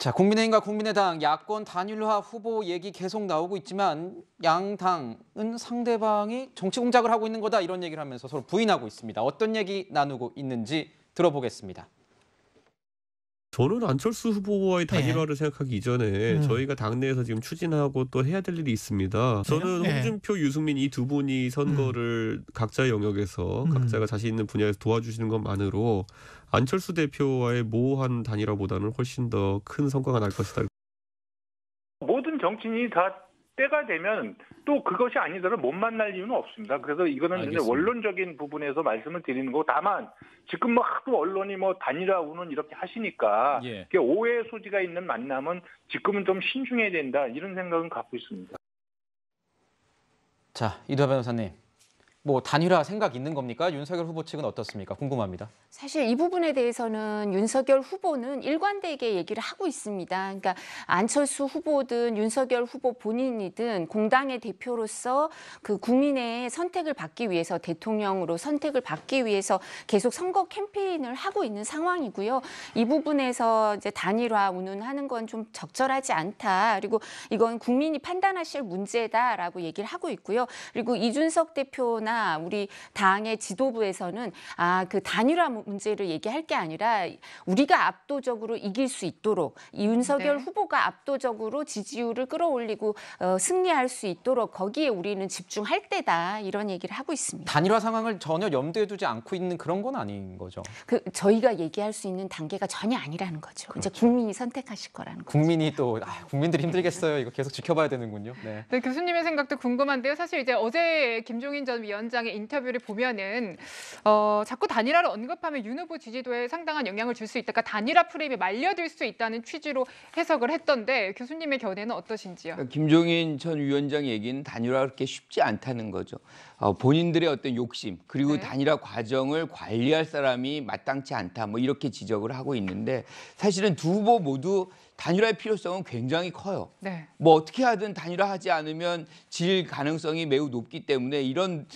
자, 국민의힘과 국민의당 야권 단일화 후보 얘기 계속 나오고 있지만 양 당은 상대방이 정치 공작을 하고 있는 거다 이런 얘기를 하면서 서로 부인하고 있습니다. 어떤 얘기 나누고 있는지 들어보겠습니다. 저는 안철수 후보와의 단일화를 생각하기 이전에 저희가 당내에서 지금 추진하고 또 해야 될 일이 있습니다. 저는 홍준표, 유승민 이 두 분이 선거를 각자의 영역에서 각자가 자신 있는 분야에서 도와주시는 것만으로 안철수 대표와의 모호한 단일화보다는 훨씬 더 큰 성과가 날 것이다. 모든 정치인이 다 때가 되면 또 그것이 아니더라도 못 만날 이유는 없습니다. 그래서 이거는 이제 원론적인 부분에서 말씀을 드리는 거고, 다만 지금 뭐 하도 언론이 뭐 단일화 운운 이렇게 하시니까 오해 소지가 있는 만남은 지금은 좀 신중해야 된다 이런 생각은 갖고 있습니다. 자, 이두하 변호사님. 뭐 단일화 생각 있는 겁니까? 윤석열 후보 측은 어떻습니까? 궁금합니다. 사실 이 부분에 대해서는 윤석열 후보는 일관되게 얘기를 하고 있습니다. 그러니까 안철수 후보든 윤석열 후보 본인이든 공당의 대표로서 그 국민의 선택을 받기 위해서, 대통령으로 선택을 받기 위해서 계속 선거 캠페인을 하고 있는 상황이고요. 이 부분에서 이제 단일화 운운하는 건 좀 적절하지 않다. 그리고 이건 국민이 판단하실 문제다라고 얘기를 하고 있고요. 그리고 이준석 대표나 우리 당의 지도부에서는 그 단일화 문제를 얘기할 게 아니라 우리가 압도적으로 이길 수 있도록, 윤석열 후보가 압도적으로 지지율을 끌어올리고 승리할 수 있도록 거기에 우리는 집중할 때다, 이런 얘기를 하고 있습니다. 단일화 상황을 전혀 염두에 두지 않고 있는 그런 건 아닌 거죠? 저희가 얘기할 수 있는 단계가 전혀 아니라는 거죠. 그렇죠. 이제 국민이 선택하실 거라는 거죠. 국민이 또 국민들이 힘들겠어요. 이거 계속 지켜봐야 되는군요. 네. 네, 교수님의 생각도 궁금한데요. 사실 이제 어제 김종인 전 위원장의 인터뷰를 보면은 자꾸 단일화를 언급하면 윤 후보 지지도에 상당한 영향을 줄 수 있다. 그러니까 단일화 프레임에 말려들 수 있다는 취지로 해석을 했던데 교수님의 견해는 어떠신지요? 김종인 전 위원장 얘기는 단일화가 그렇게 쉽지 않다는 거죠. 본인들의 어떤 욕심, 그리고 단일화 과정을 관리할 사람이 마땅치 않다, 뭐 이렇게 지적을 하고 있는데, 사실은 두 후보 모두 단일화의 필요성은 굉장히 커요. 뭐 어떻게 하든 단일화하지 않으면 질 가능성이 매우 높기 때문에 이런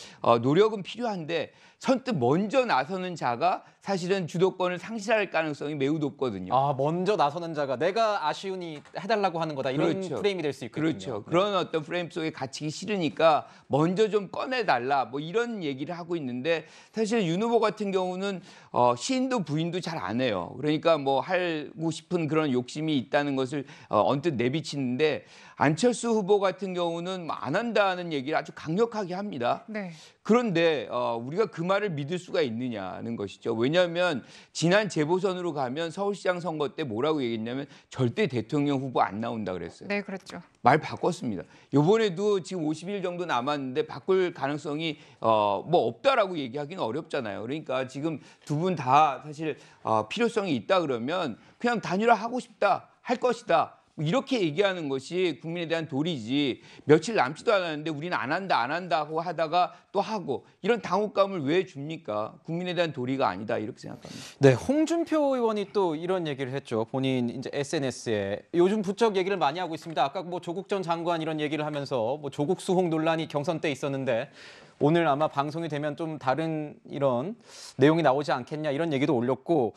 노력은 필요한데, 선뜻 먼저 나서는 자가 사실은 주도권을 상실할 가능성이 매우 높거든요. 먼저 나서는 자가 내가 아쉬우니 해달라고 하는 거다, 이런 프레임이 될 수 있거든요. 그렇죠. 그런 어떤 프레임 속에 갇히기 싫으니까 먼저 좀 꺼내달라, 뭐 이런 얘기를 하고 있는데, 사실 윤 후보 같은 경우는 시인도 부인도 잘 안 해요. 그러니까 뭐 하고 싶은 그런 욕심이 있다는 것을 언뜻 내비치는데, 안철수 후보 같은 경우는 안 한다는 얘기를 아주 강력하게 합니다. 그런데 우리가 그 말을 믿을 수가 있느냐는 것이죠. 왜냐하면 지난 재보선으로 가면 서울시장 선거 때 뭐라고 얘기했냐면 절대 대통령 후보 안 나온다 그랬어요. 네, 그렇죠. 말 바꿨습니다. 이번에도 지금 50일 정도 남았는데 바꿀 가능성이 뭐 없다라고 얘기하기는 어렵잖아요. 그러니까 지금 두 분 다 사실 필요성이 있다 그러면 그냥 단일화하고 싶다, 할 것이다, 이렇게 얘기하는 것이 국민에 대한 도리지, 며칠 남지도 않았는데 우리는 안 한다 하고 하다가 또 하고, 이런 당혹감을 왜 줍니까? 국민에 대한 도리가 아니다, 이렇게 생각합니다. 네, 홍준표 의원이 또 이런 얘기를 했죠. 본인 이제 SNS에 요즘 부쩍 얘기를 많이 하고 있습니다. 아까 뭐 조국 전 장관 이런 얘기를 하면서 뭐 조국 수홍 논란이 경선 때 있었는데 오늘 아마 방송이 되면 좀 다른 이런 내용이 나오지 않겠냐, 이런 얘기도 올렸고,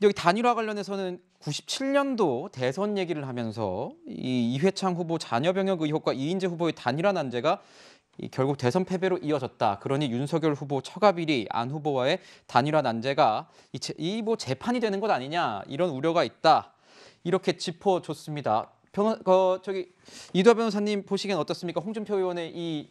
여기 단일화 관련해서는 97년도 대선 얘기를 하면서 이 이회창 후보 자녀 병역 의혹과 이인재 후보의 단일화 난제가 결국 대선 패배로 이어졌다. 그러니 윤석열 후보 처가비리 안 후보와의 단일화 난제가 뭐 재판이 되는 것 아니냐, 이런 우려가 있다, 이렇게 짚어줬습니다. 이두하 변호사님 보시기엔 어떻습니까? 홍준표 의원의 이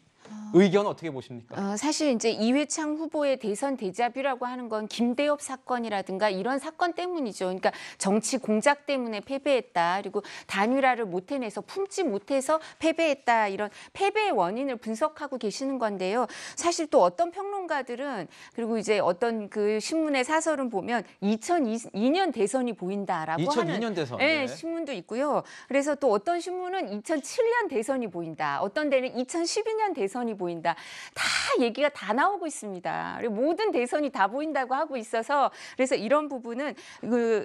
의견 어떻게 보십니까? 사실 이제 이회창 후보의 대선 데자뷰라고 하는 건 김대엽 사건이라든가 이런 사건 때문이죠. 그러니까 정치 공작 때문에 패배했다, 그리고 단일화를 못 해내서 품지 못해서 패배했다, 이런 패배의 원인을 분석하고 계시는 건데요. 사실 또 어떤 평론가들은, 그리고 이제 어떤 그 신문의 사설은 보면 2002년 대선이 보인다라고 2002년 대선. 신문도 있고요. 그래서 또 어떤 신문은 2007년 대선이 보인다, 어떤 데는 2012년 대선이 대선이 보인다. 다 얘기가 다 나오고 있습니다. 그리고 모든 대선이 다 보인다고 하고 있어서 그래서 이런 부분은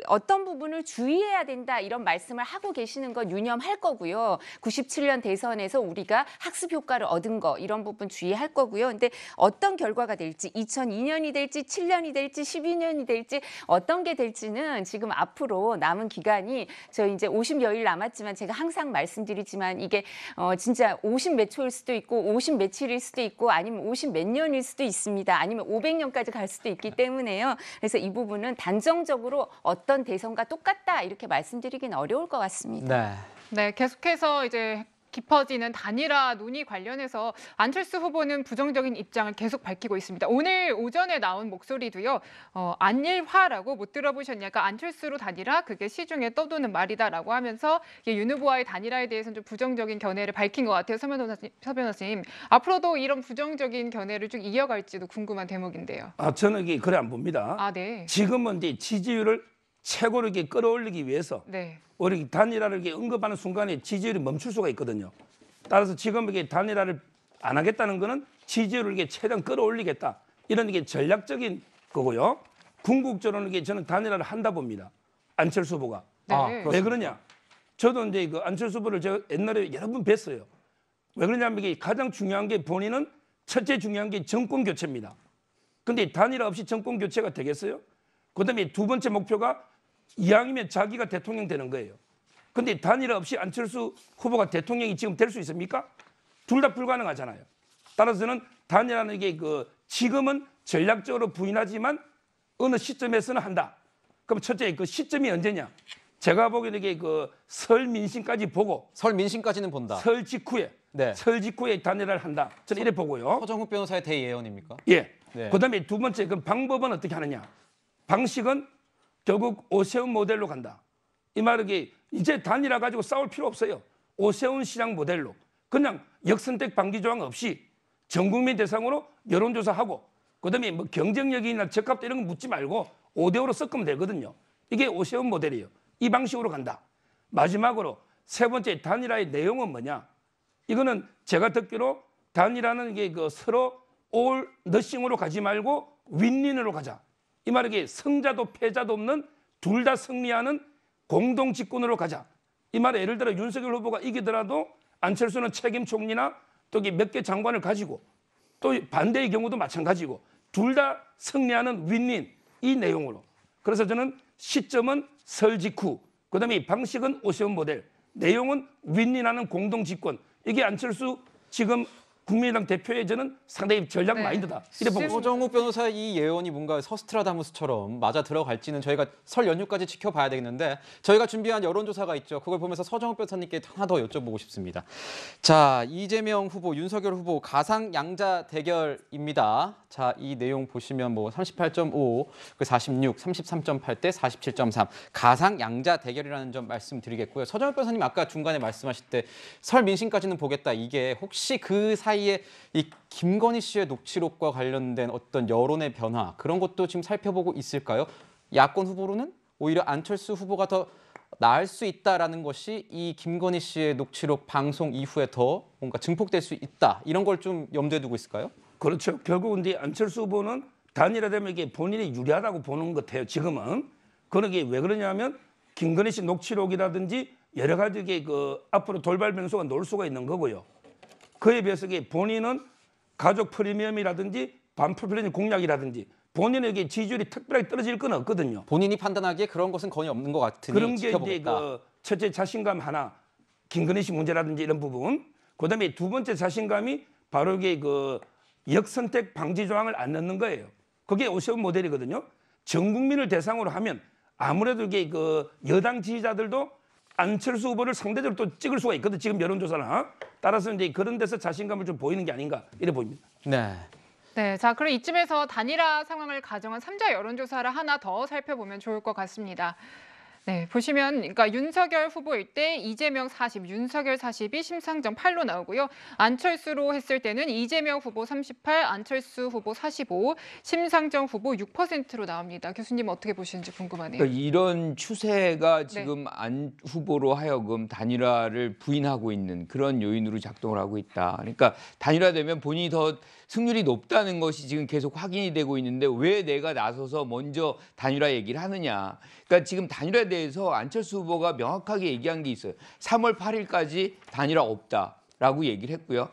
어떤 부분을 주의해야 된다 이런 말씀을 하고 계시는 건 유념할 거고요. 97년 대선에서 우리가 학습 효과를 얻은 거 이런 부분 주의할 거고요. 근데 어떤 결과가 될지 2002년이 될지 7년이 될지 12년이 될지 어떤 게 될지는 지금 앞으로 남은 기간이 저희 이제 50여일 남았지만 제가 항상 말씀드리지만 이게 진짜 50 몇 초일 수도 있고 50 며칠일 수도 있고 아니면 50 몇 년일 수도 있습니다. 아니면 500년까지 갈 수도 있기 때문에요. 그래서 이 부분은 단정적으로 어떤 대선과 똑같다 이렇게 말씀드리기는 어려울 것 같습니다. 네, 계속해서 이제 깊어지는 단일화 논의 관련해서 안철수 후보는 부정적인 입장을 계속 밝히고 있습니다. 오늘 오전에 나온 목소리도요. 안일화라고 못 들어보셨냐. 그러니까 안철수로 단일화 그게 시중에 떠도는 말이다라고 하면서 윤 후보와의 단일화에 대해서는 좀 부정적인 견해를 밝힌 것 같아요. 서 변호사님. 앞으로도 이런 부정적인 견해를 쭉 이어갈지도 궁금한 대목인데요. 저는 이게 그래 안 봅니다. 네. 지금은 이제 지지율을 최고로 이렇게 끌어올리기 위해서 우리 단일화를 이렇게 언급하는 순간에 지지율이 멈출 수가 있거든요. 따라서 지금 이게 단일화를 안 하겠다는 거는 지지율을 이렇게 최대한 끌어올리겠다. 이런 이게 전략적인 거고요. 궁극적으로는 이게 저는 단일화를 한다 봅니다. 안철수 후보가. 왜 그러냐? 저도 이제 그 안철수 후보를 제가 옛날에 여러 번 뵀어요. 왜 그러냐면 이게 가장 중요한 게 본인은 첫째 중요한 게 정권 교체입니다. 근데 단일화 없이 정권 교체가 되겠어요? 그다음에 두 번째 목표가 이왕이면 자기가 대통령 되는 거예요. 근데 단일화 없이 안철수 후보가 대통령이 지금 될 수 있습니까? 둘 다 불가능하잖아요. 따라서는 단일화는 이게 지금은 전략적으로 부인하지만 어느 시점에서는 한다. 그럼 첫째 그 시점이 언제냐? 제가 보기에는 이게 설 민심까지 보고 설 민심까지는 본다. 설 직후에 설 직후에 단일화를 한다. 저는 이래 보고요. 서정욱 변호사의 대예언입니까? 예. 그다음에 두 번째 그 방법은 어떻게 하느냐? 방식은 결국 오세훈 모델로 간다. 이 말은 이제 단일화 가지고 싸울 필요 없어요. 오세훈 시장 모델로 그냥 역선택 방지 조항 없이 전 국민 대상으로 여론조사하고 그다음에 뭐 경쟁력이나 적합도 이런 거 묻지 말고 5대5로 섞으면 되거든요. 이게 오세훈 모델이에요. 이 방식으로 간다. 마지막으로 세 번째 단일화의 내용은 뭐냐? 이거는 제가 듣기로 단일화는 이게 서로 올 너싱으로 가지 말고 윈윈으로 가자. 이 말은 승자도 패자도 없는 둘 다 승리하는 공동 집권으로 가자. 이 말은 예를 들어 윤석열 후보가 이기더라도 안철수는 책임 총리나 또 몇 개 장관을 가지고 또 반대의 경우도 마찬가지고 둘 다 승리하는 윈윈 이 내용으로. 그래서 저는 시점은 설 직후, 그다음에 방식은 오세훈 모델, 내용은 윈윈하는 공동 집권. 이게 안철수 지금 국민의당 대표의 저는 상당히 전략 마인드다. 이래 보고 서정욱 변호사의 이 예언이 뭔가 서스트라다무스처럼 맞아 들어갈지는 저희가 설 연휴까지 지켜봐야 되겠는데 저희가 준비한 여론조사가 있죠. 그걸 보면서 서정욱 변호사님께 하나 더 여쭤보고 싶습니다. 자, 이재명 후보, 윤석열 후보 가상 양자 대결입니다. 자, 이 내용 보시면 뭐 38.5, 46, 33.8대 47.3 가상 양자 대결이라는 점 말씀드리겠고요. 서정욱 변호사님 아까 중간에 말씀하실 때 설 민심까지는 보겠다. 이게 혹시 그 사이에 이 김건희 씨의 녹취록과 관련된 어떤 여론의 변화 그런 것도 지금 살펴보고 있을까요? 야권 후보로는 오히려 안철수 후보가 더 나을 수 있다라는 것이 이 김건희 씨의 녹취록 방송 이후에 더 뭔가 증폭될 수 있다. 이런 걸 좀 염두에 두고 있을까요? 그렇죠. 결국 이제 안철수 후보는 단일화되면 이게 본인이 유리하다고 보는 것 같아요. 지금은. 그런 게 왜 그러냐면 김건희 씨 녹취록이라든지 여러 가지 앞으로 돌발 변수가 나올 수가 있는 거고요. 그에 비해서 본인은 가족 프리미엄이라든지 반포퓰리즘 공약이라든지 본인에게 지지율이 특별하게 떨어질 건 없거든요. 본인이 판단하기에 그런 것은 거의 없는 것 같으니 그런 게 지켜보겠다. 이제 첫째 자신감 하나, 김건희 씨 문제라든지 이런 부분. 그다음에 두 번째 자신감이 바로 이게 역선택 방지 조항을 안 넣는 거예요. 그게 오세훈 모델이거든요. 전 국민을 대상으로 하면 아무래도 이게 여당 지지자들도 안철수 후보를 상대적으로 또 찍을 수가 있거든. 지금 여론조사나. 따라서 이제 그런 데서 자신감을 좀 보이는 게 아닌가 이래 보입니다. 네, 자 그럼 이쯤에서 단일화 상황을 가정한 3자 여론조사를 하나 더 살펴보면 좋을 것 같습니다. 네, 보시면 그러니까 윤석열 후보일 때 이재명 40, 윤석열 40이 심상정 8로 나오고요. 안철수로 했을 때는 이재명 후보 38, 안철수 후보 45, 심상정 후보 6%로 나옵니다. 교수님 어떻게 보시는지 궁금하네요. 그러니까 이런 추세가 지금 안 후보로 하여금 단일화를 부인하고 있는 그런 요인으로 작동을 하고 있다. 그러니까 단일화되면 본인이 더 승률이 높다는 것이 지금 계속 확인이 되고 있는데 왜 내가 나서서 먼저 단일화 얘기를 하느냐. 그러니까 지금 단일화에 대해서 안철수 후보가 명확하게 얘기한 게 있어요. 3월 8일까지 단일화 없다라고 얘기를 했고요.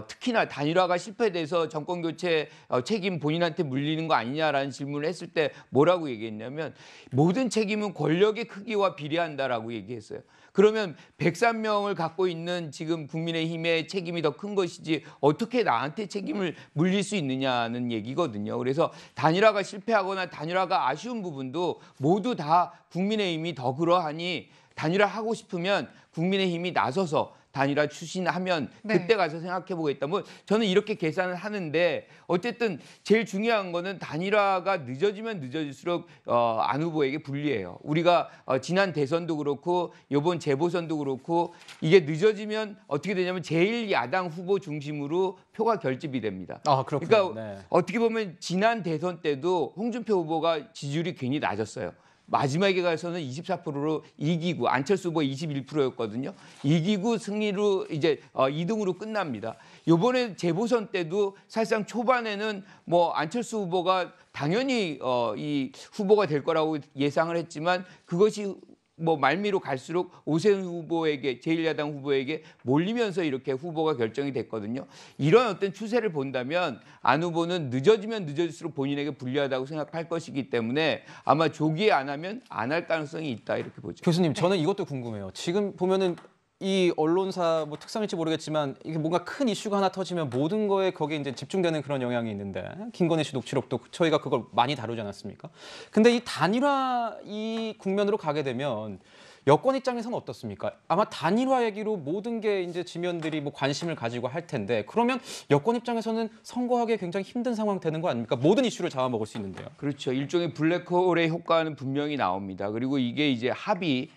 특히나 단일화가 실패돼서 정권 교체 책임 본인한테 물리는 거 아니냐라는 질문을 했을 때 뭐라고 얘기했냐면 모든 책임은 권력의 크기와 비례한다라고 얘기했어요. 그러면 103명을 갖고 있는 지금 국민의힘의 책임이 더 큰 것이지 어떻게 나한테 책임을 물릴 수 있느냐는 얘기거든요. 그래서 단일화가 실패하거나 단일화가 아쉬운 부분도 모두 다 국민의힘이 더 그러하니 단일화하고 싶으면 국민의힘이 나서서 단일화 추진하면 그때 가서 생각해 보겠다. 뭐 저는 이렇게 계산을 하는데 어쨌든 제일 중요한 거는 단일화가 늦어지면 늦어질수록 안 후보에게 불리해요. 우리가 지난 대선도 그렇고 이번 재보선도 그렇고 이게 늦어지면 어떻게 되냐면 제1야당 후보 중심으로 표가 결집이 됩니다. 그렇군요. 그러니까 네. 어떻게 보면 지난 대선 때도 홍준표 후보가 지지율이 괜히 낮았어요. 마지막에 가서는 24%로 이기고 안철수 후보 21%였거든요. 이기고 승리로 이제 2등으로 끝납니다. 이번에 재보선 때도 사실상 초반에는 뭐 안철수 후보가 당연히 이 후보가 될 거라고 예상을 했지만 그것이 뭐 말미로 갈수록 오세훈 후보에게 제1야당 후보에게 몰리면서 이렇게 후보가 결정이 됐거든요. 이런 어떤 추세를 본다면 안 후보는 늦어지면 늦어질수록 본인에게 불리하다고 생각할 것이기 때문에 아마 조기에 안 하면 안 할 가능성이 있다 이렇게 보죠. 교수님, 저는 이것도 궁금해요. 지금 보면은 이 언론사 뭐 특성일지 모르겠지만 이게 뭔가 큰 이슈가 하나 터지면 모든 거에 거기에 이제 집중되는 그런 영향이 있는데 김건희 씨 녹취록도 저희가 그걸 많이 다루지 않았습니까? 근데 이 단일화 이 국면으로 가게 되면 여권 입장에서는 어떻습니까? 아마 단일화 얘기로 모든 게 이제 지면들이 뭐 관심을 가지고 할 텐데 그러면 여권 입장에서는 선거하기 굉장히 힘든 상황 되는 거 아닙니까? 모든 이슈를 잡아먹을 수 있는데요. 그렇죠. 일종의 블랙홀의 효과는 분명히 나옵니다. 그리고 이게 이제 합이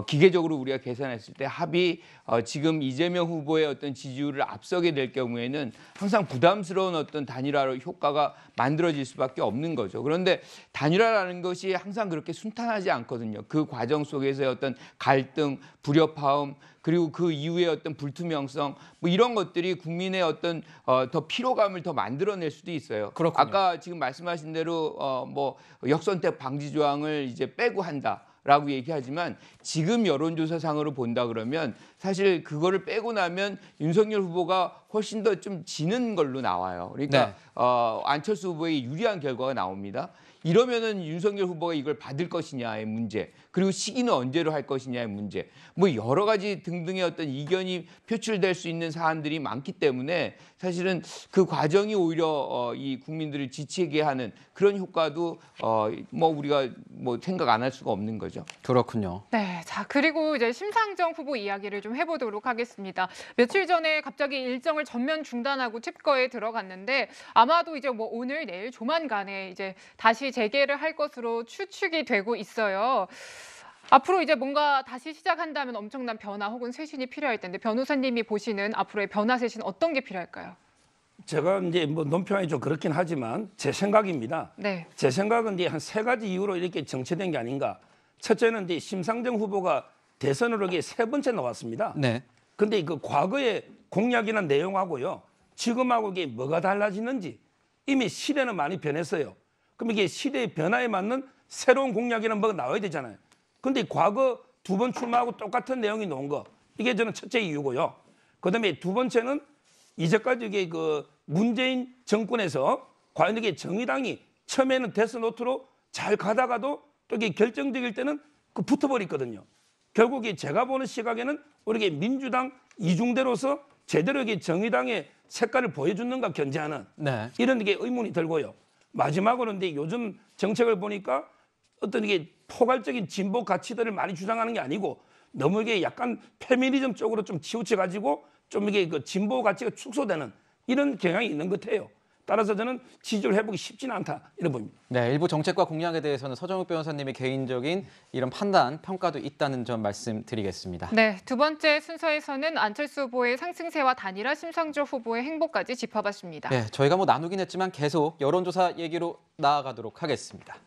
기계적으로 우리가 계산했을 때 합이 지금 이재명 후보의 어떤 지지율을 앞서게 될 경우에는 항상 부담스러운 어떤 단일화 효과가 만들어질 수밖에 없는 거죠. 그런데 단일화라는 것이 항상 그렇게 순탄하지 않거든요. 그 과정 속에서의 어떤 갈등, 불협화음 그리고 그 이후의 어떤 불투명성 뭐 이런 것들이 국민의 어떤 더 피로감을 더 만들어낼 수도 있어요. 그렇군요. 아까 지금 말씀하신 대로 뭐 역선택 방지 조항을 이제 빼고 한다. 라고 얘기하지만 지금 여론조사상으로 본다 그러면 사실 그거를 빼고 나면 윤석열 후보가 훨씬 더 좀 지는 걸로 나와요. 그러니까 안철수 후보에 유리한 결과가 나옵니다. 이러면은 윤석열 후보가 이걸 받을 것이냐의 문제, 그리고 시기는 언제로 할 것이냐의 문제, 뭐 여러 가지 등등의 어떤 이견이 표출될 수 있는 사안들이 많기 때문에 사실은 그 과정이 오히려 이 국민들을 지치게 하는 그런 효과도 뭐 우리가 뭐 생각 안 할 수가 없는 거죠. 그렇군요. 네, 자 그리고 이제 심상정 후보 이야기를 좀 해보도록 하겠습니다. 며칠 전에 갑자기 일정을 전면 중단하고 칩거에 들어갔는데 아마도 이제 뭐 오늘 내일 조만간에 이제 다시 재개를 할 것으로 추측이 되고 있어요. 앞으로 이제 뭔가 다시 시작한다면 엄청난 변화 혹은 쇄신이 필요할 텐데 변호사님이 보시는 앞으로의 변화 쇄신 어떤 게 필요할까요? 제가 이제 뭐 논평이 좀 그렇긴 하지만 제 생각입니다. 네. 제 생각은 이제 한 3가지 이유로 이렇게 정체된 게 아닌가. 첫째는 이제 심상정 후보가 대선으로 이게 3번째 나왔습니다. 네. 근데 그 과거의 공약이나 내용하고요, 지금하고 이게 뭐가 달라지는지 이미 시대는 많이 변했어요. 그럼 이게 시대의 변화에 맞는 새로운 공약이나 뭐가 나와야 되잖아요. 근데 과거 2번 출마하고 똑같은 내용이 나온 거, 이게 저는 첫째 이유고요. 그다음에 2번째는 이제까지 이게 그 문재인 정권에서 과연 이게 정의당이 처음에는 데스노트로 잘 가다가도 또 이게 결정적일 때는 그 붙어버리거든요. 결국에 제가 보는 시각에는 우리 민주당 이중대로서 제대로 이게 정의당의 색깔을 보여주는가 견제하는 이런 게 의문이 들고요. 마지막으로 근데 요즘 정책을 보니까 어떤 이게 포괄적인 진보 가치들을 많이 주장하는 게 아니고 너무 이게 약간 페미니즘 쪽으로 좀 치우쳐 가지고 좀 이게 그 진보 가치가 축소되는 이런 경향이 있는 것 같아요. 따라서 저는 지지율 회복이 쉽지는 않다 이런 봅니다. 네, 일부 정책과 공약에 대해서는 서정욱 변호사님의 개인적인 이런 판단, 평가도 있다는 점 말씀드리겠습니다. 네, 두 번째 순서에서는 안철수 후보의 상승세와 단일화, 심상조 후보의 행보까지 짚어봤습니다. 네, 저희가 나누긴 했지만 계속 여론조사 얘기로 나아가도록 하겠습니다.